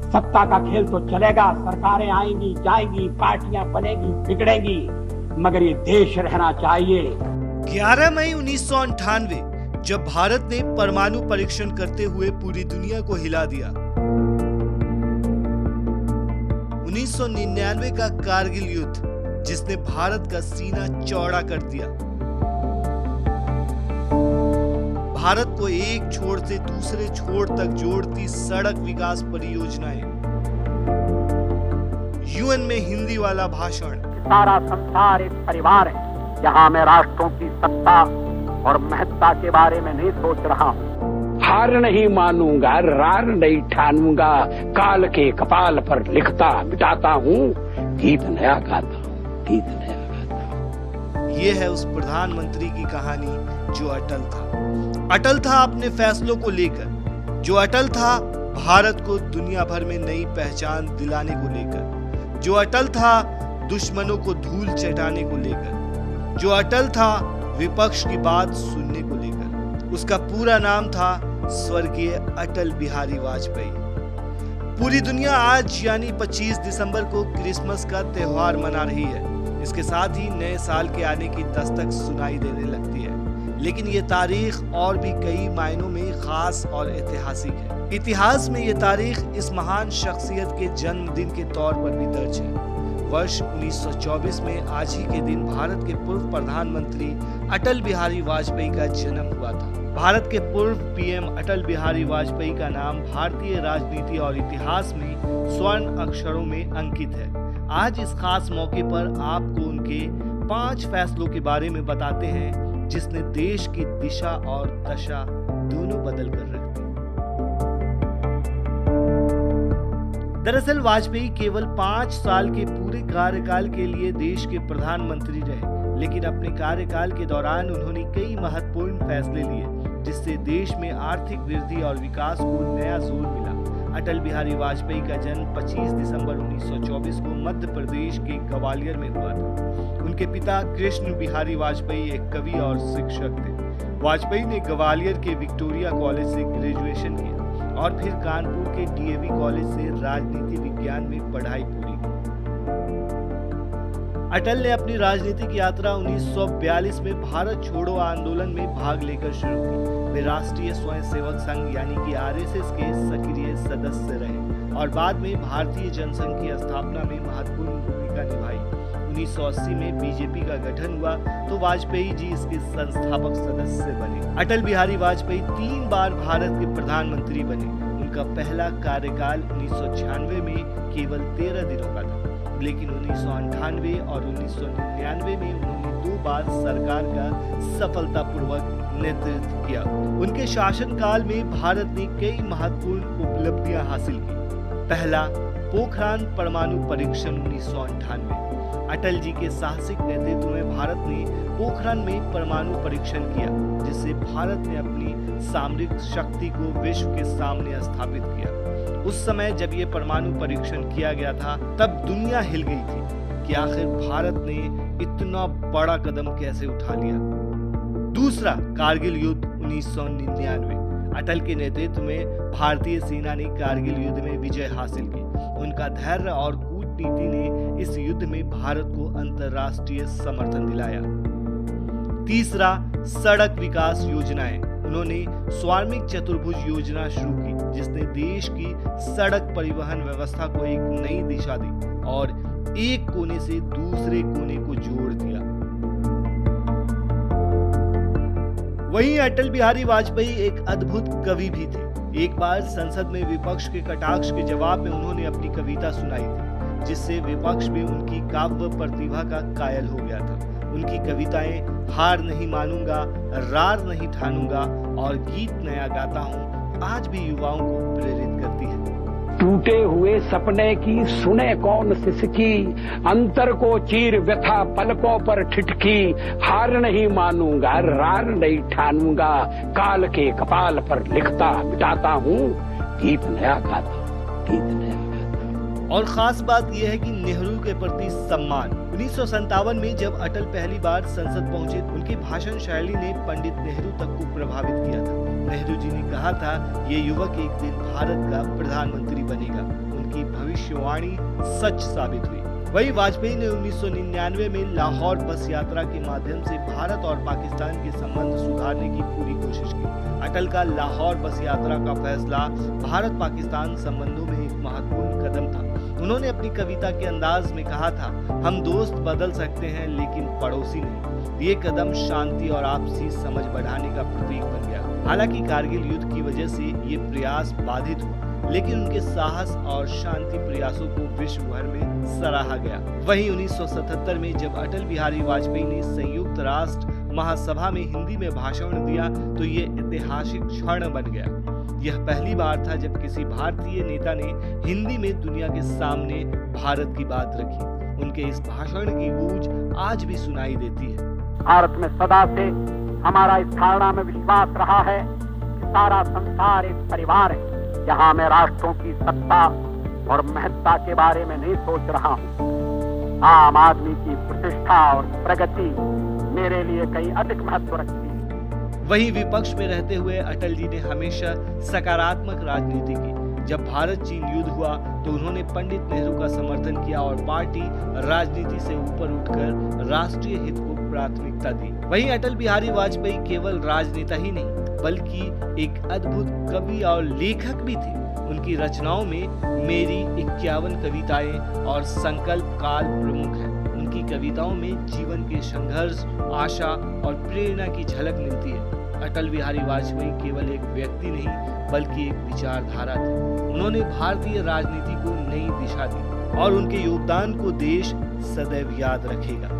सत्ता का खेल तो चलेगा, सरकारें आएंगी जाएंगी, पार्टियां बनेगी बिगड़ेंगी, मगर ये देश रहना चाहिए। 11 मई 1998 जब भारत ने परमाणु परीक्षण करते हुए पूरी दुनिया को हिला दिया। 1999 का कारगिल युद्ध जिसने भारत का सीना चौड़ा कर दिया। भारत को एक छोर से दूसरे छोर तक जोड़ती सड़क विकास परियोजनाएं, यूएन में हिंदी वाला भाषण। सारा संसार एक परिवार है, यहाँ मैं राष्ट्रों की सत्ता और महत्ता के बारे में नहीं सोच रहा हूँ। हार नहीं मानूंगा, रार नहीं ठानूंगा, काल के कपाल पर लिखता मिटाता हूँ, गीत नया गाता हूँ, गीत नया गाता हूँ। ये है उस प्रधानमंत्री की कहानी जो अटल था। अटल था अपने फैसलों को लेकर, जो अटल था भारत को दुनिया भर में नई पहचान दिलाने को लेकर, जो अटल था दुश्मनों को धूल चटाने को लेकर, जो अटल था विपक्ष की बात सुनने को लेकर। उसका पूरा नाम था स्वर्गीय अटल बिहारी वाजपेयी। पूरी दुनिया आज यानी 25 दिसंबर को क्रिसमस का त्योहार मना रही है। इसके साथ ही नए साल के आने की दस्तक सुनाई देने लगती है। लेकिन ये तारीख और भी कई मायनों में खास और ऐतिहासिक है। इतिहास में ये तारीख इस महान शख्सियत के जन्मदिन के तौर पर भी दर्ज है। वर्ष 1924 में आज ही के दिन भारत के पूर्व प्रधानमंत्री अटल बिहारी वाजपेयी का जन्म हुआ था। भारत के पूर्व पीएम अटल बिहारी वाजपेयी का नाम भारतीय राजनीति और इतिहास में स्वर्ण अक्षरों में अंकित है। आज इस खास मौके पर आपको उनके 5 फैसलों के बारे में बताते हैं जिसने देश की दिशा और दशा दोनों बदल कर रख दी। दरअसल वाजपेयी केवल 5 साल के पूरे कार्यकाल के लिए देश के प्रधानमंत्री रहे, लेकिन अपने कार्यकाल के दौरान उन्होंने कई महत्वपूर्ण फैसले लिए जिससे देश में आर्थिक वृद्धि और विकास को नया जोर मिला। अटल बिहारी वाजपेयी का जन्म 25 दिसंबर 1924 को मध्य प्रदेश के ग्वालियर में हुआ था। उनके पिता कृष्ण बिहारी वाजपेयी एक कवि और शिक्षक थे। वाजपेयी ने ग्वालियर के विक्टोरिया कॉलेज से ग्रेजुएशन किया और फिर कानपुर के डीएवी कॉलेज से राजनीति विज्ञान में पढ़ाई पूरी की। अटल ने अपनी राजनीतिक यात्रा 1942 में भारत छोड़ो आंदोलन में भाग लेकर शुरू की। वे राष्ट्रीय स्वयंसेवक संघ यानी कि आरएसएस के सक्रिय सदस्य रहे और बाद में भारतीय जनसंघ की स्थापना में महत्वपूर्ण भूमिका निभाई। 1980 में बीजेपी का गठन हुआ तो वाजपेयी जी इसके संस्थापक सदस्य बने। अटल बिहारी वाजपेयी 3 बार भारत के प्रधानमंत्री बने। उनका पहला कार्यकाल 1996 में केवल 13 दिनों का था, लेकिन 1998 और 1999 में उन्होंने 2 बार सरकार का सफलतापूर्वक नेतृत्व किया। उनके शासनकाल में भारत ने कई महत्वपूर्ण उपलब्धियां हासिल की। पहला, पोखरान परमाणु परीक्षण 1998। अटल जी के साहसिक नेतृत्व में भारत ने पोखरान में परमाणु परीक्षण किया, जिससे भारत ने अपनी सामरिक शक्ति को विश्व के सामने स्थापित किया। उस समय जब ये परमाणु परीक्षण किया गया था तब दुनिया हिल गई थी कि आखिर भारत ने इतना बड़ा कदम कैसे उठा लिया। दूसरा, कारगिल युद्ध 1999। अटल के नेतृत्व में भारतीय सेना ने कारगिल युद्ध में विजय हासिल की। उनका धैर्य और कूटनीति ने इस युद्ध में भारत को अंतर्राष्ट्रीय समर्थन दिलाया। तीसरा, सड़क विकास योजनाएं। उन्होंने स्वामिक चतुर्भुज योजना शुरू की, जिसने देश की सड़क परिवहन व्यवस्था को एक नई दिशा दी और एक कोने से दूसरे कोने को जोड़ दिया। वहीं अटल बिहारी वाजपेयी एक अद्भुत कवि भी थे। एक बार संसद में विपक्ष के कटाक्ष के जवाब में उन्होंने अपनी कविता सुनाई थी, जिससे विपक्ष भी उनकी काव्य प्रतिभा का कायल हो गया था। उनकी कविताएं हार नहीं मानूंगा, रार नहीं ठानूंगा और गीत नया गाता हूँ आज भी युवाओं को प्रेरित करती है। टूटे हुए सपने की सुने कौन सिसकी, अंतर को चीर व्यथा पलकों पर ठिठकी, हार नहीं मानूंगा, रार नहीं ठानूंगा, काल के कपाल पर लिखता मिटाता हूँ, गीत नया गाता हूँ, गीत नया गाता हूँ। और खास बात यह है कि नेहरू के प्रति सम्मान। 1957 में जब अटल पहली बार संसद पहुंचे, उनकी भाषण शैली ने पंडित नेहरू तक को प्रभावित किया था। नेहरू जी ने कहा था, ये युवक एक दिन भारत का प्रधानमंत्री बनेगा। उनकी भविष्यवाणी सच साबित हुई। वही वाजपेयी ने 1999 में लाहौर बस यात्रा के माध्यम से भारत और पाकिस्तान के संबंध सुधारने की पूरी कोशिश की। अटल का लाहौर बस यात्रा का फैसला भारत पाकिस्तान संबंधों में एक महत्वपूर्ण कदम था। उन्होंने अपनी कविता के अंदाज में कहा था, हम दोस्त बदल सकते हैं लेकिन पड़ोसी नहीं। ये कदम शांति और आपसी समझ बढ़ाने का प्रतीक बन गया। हालांकि कारगिल युद्ध की वजह से ये प्रयास बाधित हुआ, लेकिन उनके साहस और शांति प्रयासों को विश्व भर में सराहा गया। वहीं 1977 में जब अटल बिहारी वाजपेयी ने संयुक्त राष्ट्र महासभा में हिंदी में भाषण दिया तो ये ऐतिहासिक क्षण बन गया। यह पहली बार था जब किसी भारतीय नेता ने हिंदी में दुनिया के सामने भारत की बात रखी। उनके इस भाषण की गूंज आज भी सुनाई देती है। भारत में सदा से हमारा इस धारणा में विश्वास रहा है कि सारा संसार एक परिवार है। यहाँ मैं राष्ट्रों की सत्ता और महत्ता के बारे में नहीं सोच रहा हूँ। आम आदमी की प्रतिष्ठा और प्रगति मेरे लिए कहीं अधिक महत्व रखती है। वहीं विपक्ष में रहते हुए अटल जी ने हमेशा सकारात्मक राजनीति की। जब भारत चीन युद्ध हुआ तो उन्होंने पंडित नेहरू का समर्थन किया और पार्टी राजनीति से ऊपर उठकर राष्ट्रीय हित को प्राथमिकता दी। वहीं अटल बिहारी वाजपेयी केवल राजनेता ही नहीं बल्कि एक अद्भुत कवि और लेखक भी थे। उनकी रचनाओं में मेरी 51 कविताएं और संकल्प काल प्रमुख है। उनकी कविताओं में जीवन के संघर्ष, आशा और प्रेरणा की झलक मिलती है। अटल बिहारी वाजपेयी केवल एक व्यक्ति नहीं बल्कि एक विचारधारा थे। उन्होंने भारतीय राजनीति को नई दिशा दी और उनके योगदान को देश सदैव याद रखेगा।